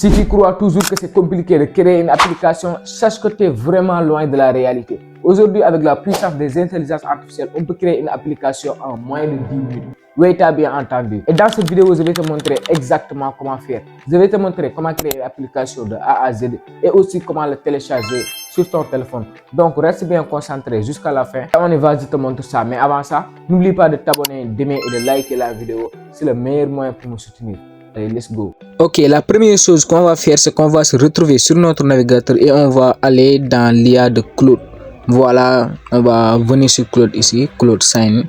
Si tu crois toujours que c'est compliqué de créer une application, sache que tu es vraiment loin de la réalité. Aujourd'hui, avec la puissance des intelligences artificielles, on peut créer une application en moins de 10 minutes. Oui, tu as bien entendu. Et dans cette vidéo, je vais te montrer exactement comment faire. Je vais te montrer comment créer une application de A à Z et aussi comment la télécharger sur ton téléphone. Donc, reste bien concentré jusqu'à la fin. On y va, je te montre ça. Mais avant ça, n'oublie pas de t'abonner, d'aimer et de liker la vidéo. C'est le meilleur moyen pour me soutenir. Allez, let's go. Ok, la première chose qu'on va faire, c'est qu'on va se retrouver sur notre navigateur et on va aller dans l'IA de Claude. Voilà, on va venir sur Claude ici, Claude Sign.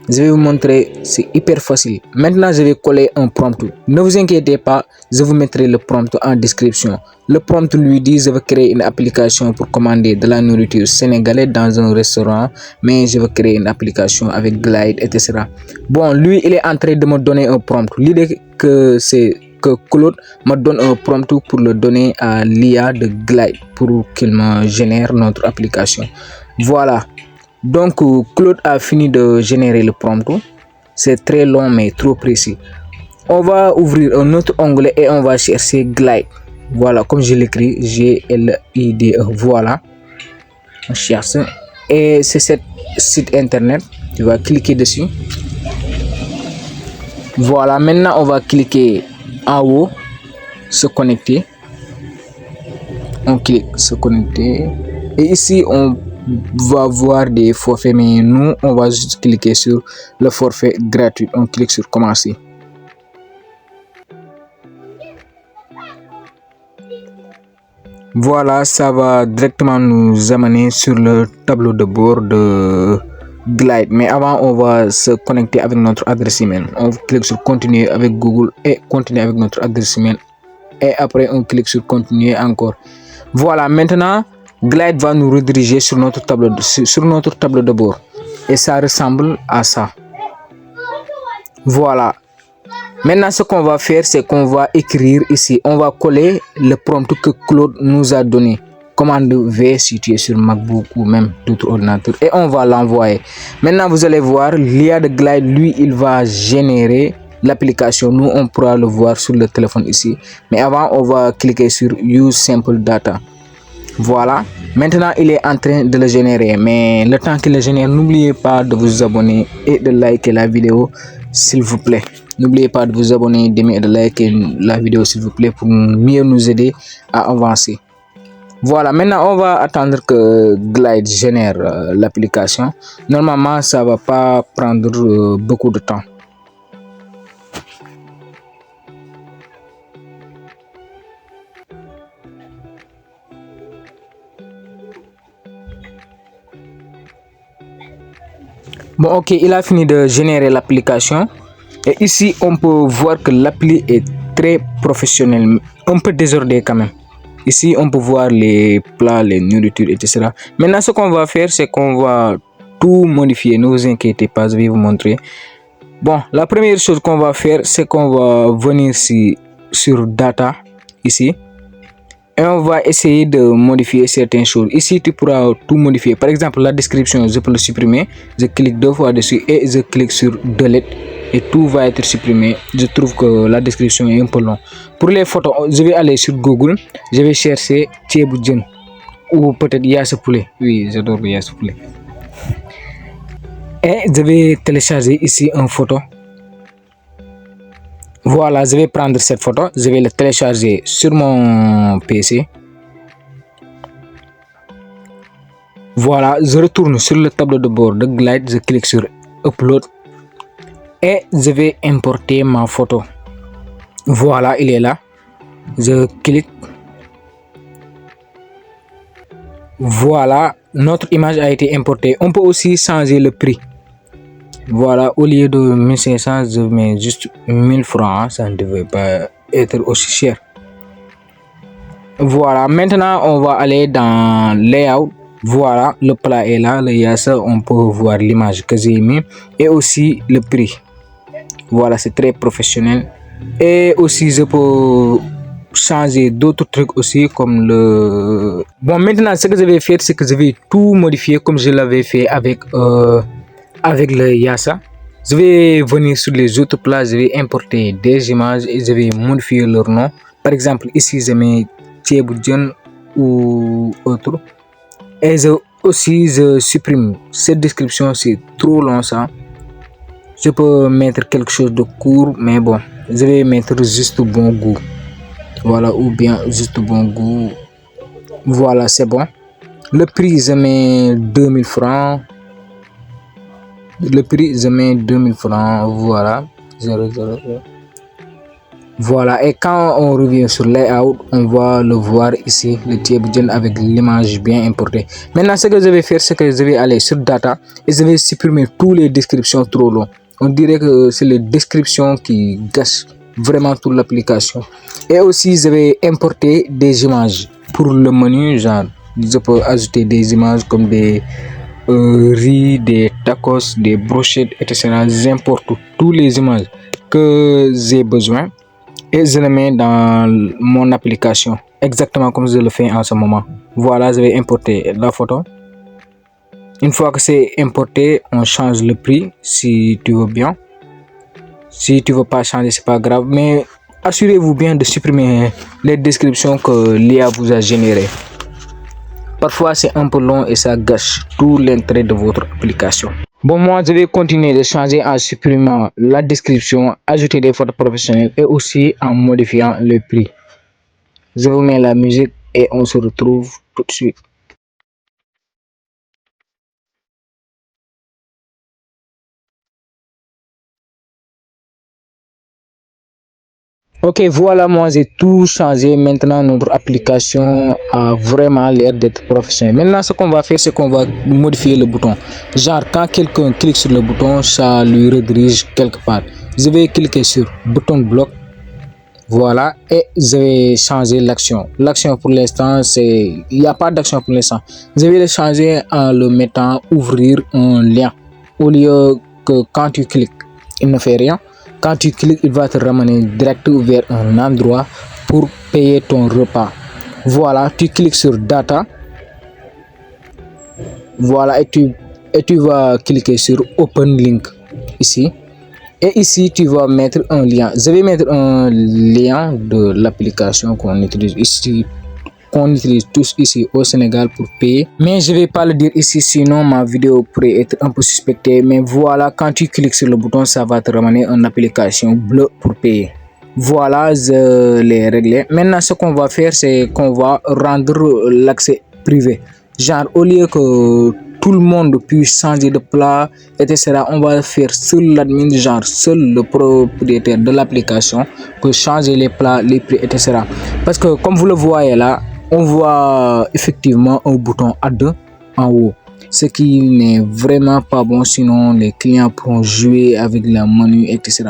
Je vais vous montrer, c'est hyper facile. Maintenant, je vais coller un prompt. Ne vous inquiétez pas, je vous mettrai le prompt en description. Le prompt lui dit, je veux créer une application pour commander de la nourriture sénégalaise dans un restaurant, mais je veux créer une application avec Glide, etc. Bon, lui, il est en train de me donner un prompt. L'idée que c'est que Claude me donne un prompt pour le donner à l'IA de Glide pour qu'il me génère notre application. Voilà. Donc, Claude a fini de générer le prompt. C'est très long mais trop précis. On va ouvrir un autre onglet et on va chercher Glide. Voilà, comme je l'écris, G-L-I-D-E. Voilà. On cherche. Et c'est ce site internet. Tu vas cliquer dessus. Voilà, maintenant on va cliquer en haut, se connecter. On clique se connecter. Et ici, on va voir des forfaits, mais nous on va juste cliquer sur le forfait gratuit. On clique sur commencer. Voilà, ça va directement nous amener sur le tableau de bord de Glide, mais avant on va se connecter avec notre adresse email. On clique sur continuer avec Google et continuer avec notre adresse email et après on clique sur continuer encore. Voilà, maintenant Glide va nous rediriger sur notre tableau de bord et ça ressemble à ça. Voilà. Maintenant, ce qu'on va faire, c'est qu'on va écrire ici. On va coller le prompt que Claude nous a donné. Commande V si tu es sur MacBook ou même d'autres ordinateurs. Et on va l'envoyer. Maintenant, vous allez voir, l'IA de Glide, lui, il va générer l'application. Nous, on pourra le voir sur le téléphone ici. Mais avant, on va cliquer sur Use Simple Data. Voilà. Maintenant, il est en train de le générer. Mais le temps qu'il le génère, n'oubliez pas de vous abonner et de liker la vidéo, s'il vous plaît. N'oubliez pas de vous abonner, d'aimer et de liker la vidéo, s'il vous plaît, pour mieux nous aider à avancer. Voilà, maintenant, on va attendre que Glide génère l'application. Normalement, ça va pas prendre beaucoup de temps. Bon, ok, il a fini de générer l'application. Et ici, on peut voir que l'appli est très professionnelle, un peu désordonnée quand même. Ici, on peut voir les plats, les nourritures, etc. Maintenant, ce qu'on va faire, c'est qu'on va tout modifier. Ne vous inquiétez pas, je vais vous montrer. Bon, la première chose qu'on va faire, c'est qu'on va venir sur Data, ici. Et on va essayer de modifier certaines choses. Ici, tu pourras tout modifier. Par exemple, la description, je peux le supprimer. Je clique 2 fois dessus et je clique sur Delete. Et tout va être supprimé. Je trouve que la description est un peu longue. Pour les photos, je vais aller sur Google. Je vais chercher Tchébou ou peut-être Yasse Poulet. Oui, j'adore Yasse Poulet. Et je vais télécharger ici une photo. Voilà, je vais prendre cette photo. Je vais la télécharger sur mon PC. Voilà, je retourne sur le tableau de bord de Glide. Je clique sur Upload. Et je vais importer ma photo. Voilà, il est là. Je clique. Voilà, notre image a été importée. On peut aussi changer le prix. Voilà, au lieu de 1500, je mets juste 1000 francs. Ça ne devait pas être aussi cher. Voilà, maintenant on va aller dans Layout. Voilà, le plat est là. Le Yassa, on peut voir l'image que j'ai mis et aussi le prix. Voilà, c'est très professionnel. Et aussi, je peux changer d'autres trucs aussi comme le... Bon, maintenant, ce que je vais faire, c'est que je vais tout modifier comme je l'avais fait avec le Yassa. Je vais venir sur les autres plats, je vais importer des images et je vais modifier leur nom. Par exemple, ici, je mets Thieboudian ou autre. Et je supprime cette description, c'est trop long ça. Je peux mettre quelque chose de court, mais bon, je vais mettre juste bon goût. Voilà, ou bien juste bon goût. Voilà, c'est bon. Le prix, je mets 2000 francs. Le prix, je mets 2000 francs. Voilà. 0, 0, 0. Voilà, et quand on revient sur layout, on va le voir ici, le Thieboudian avec l'image bien importée. Maintenant, ce que je vais faire, c'est que je vais aller sur data et je vais supprimer toutes les descriptions trop longues. On dirait que c'est les descriptions qui gâchent vraiment toute l'application. Et aussi, je vais importer des images pour le menu, genre, je peux ajouter des images comme des riz, des tacos, des brochettes, etc. J'importe toutes les images que j'ai besoin et je les mets dans mon application exactement comme je le fais en ce moment. Voilà, je vais importer la photo. Une fois que c'est importé, on change le prix si tu veux bien. Si tu veux pas changer, c'est pas grave, mais assurez-vous bien de supprimer les descriptions que l'IA vous a générées. Parfois c'est un peu long et ça gâche tout l'intérêt de votre application. Bon, moi je vais continuer de changer en supprimant la description, ajouter des photos professionnelles et aussi en modifiant le prix. Je vous mets la musique et on se retrouve tout de suite. Ok, voilà, moi j'ai tout changé. Maintenant notre application a vraiment l'air d'être professionnelle. Maintenant ce qu'on va faire, c'est qu'on va modifier le bouton. Genre quand quelqu'un clique sur le bouton, ça lui redirige quelque part. Je vais cliquer sur bouton bloc. Voilà, et je vais changer l'action. L'action pour l'instant, il n'y a pas d'action pour l'instant. Je vais le changer en le mettant ouvrir un lien. Au lieu que quand tu cliques, il ne fait rien. Quand tu cliques, il va te ramener direct vers un endroit pour payer ton repas. Voilà, tu cliques sur data. Voilà, et tu vas cliquer sur open link ici. Et ici, tu vas mettre un lien. Je vais mettre un lien de l'application qu'on utilise ici, qu'on utilise tous ici au Sénégal pour payer. Mais je ne vais pas le dire ici, sinon ma vidéo pourrait être un peu suspectée. Mais voilà, quand tu cliques sur le bouton, ça va te ramener une application bleue pour payer. Voilà, je l'ai réglé. Maintenant, ce qu'on va faire, c'est qu'on va rendre l'accès privé. Genre, au lieu que tout le monde puisse changer de plat, etc. On va faire seul l'admin, genre seul le propriétaire de l'application peut changer les plats, les prix, etc. Parce que comme vous le voyez là, on voit effectivement un bouton add en haut. Ce qui n'est vraiment pas bon, sinon les clients pourront jouer avec la menu, etc.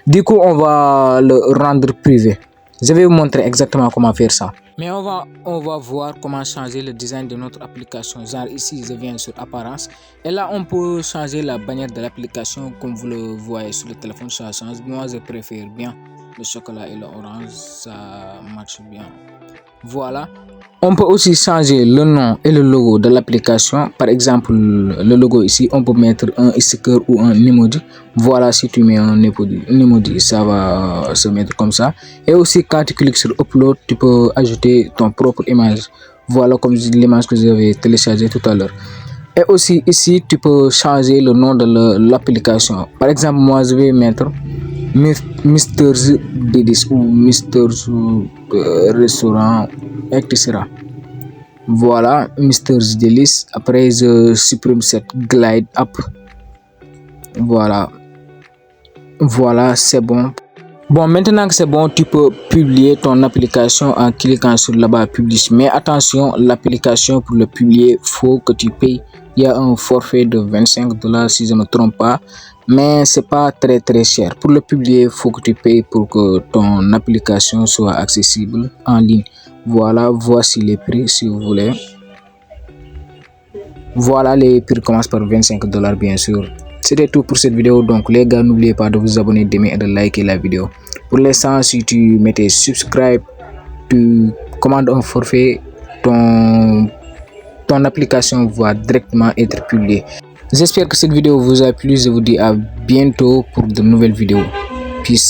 Du coup, on va le rendre privé. Je vais vous montrer exactement comment faire ça. Mais on va voir comment changer le design de notre application. Genre ici, je viens sur apparence. Et là, on peut changer la bannière de l'application comme vous le voyez sur le téléphone. Ça change. Moi, je préfère bien le chocolat et l'orange. Ça marche bien. Voilà. On peut aussi changer le nom et le logo de l'application. Par exemple, le logo ici, on peut mettre un sticker ou un emoji. Voilà, si tu mets un emoji, ça va se mettre comme ça. Et aussi, quand tu cliques sur Upload, tu peux ajouter ton propre image. Voilà, comme l'image que j'avais téléchargée tout à l'heure. Et aussi, ici, tu peux changer le nom de l'application. Par exemple, moi, je vais mettre Mr. Didis ou Mr. Restaurant, etc. Voilà, Mr. Delis. Après, je supprime cette glide up. Voilà. Voilà, c'est bon. Bon, maintenant que c'est bon, tu peux publier ton application en cliquant sur là-bas Publish. Mais attention, l'application pour le publier, faut que tu payes. Il y a un forfait de 25 $ si je ne me trompe pas. Mais c'est pas très cher. Pour le publier, faut que tu payes pour que ton application soit accessible en ligne. Voilà, voici les prix si vous voulez. Voilà, les prix commencent par 25 $ bien sûr. C'était tout pour cette vidéo. Donc les gars, n'oubliez pas de vous abonner, d'aimer et de liker la vidéo. Pour l'instant, si tu mettais subscribe, tu commandes un forfait, ton application va directement être publiée. J'espère que cette vidéo vous a plu. Je vous dis à bientôt pour de nouvelles vidéos. Peace.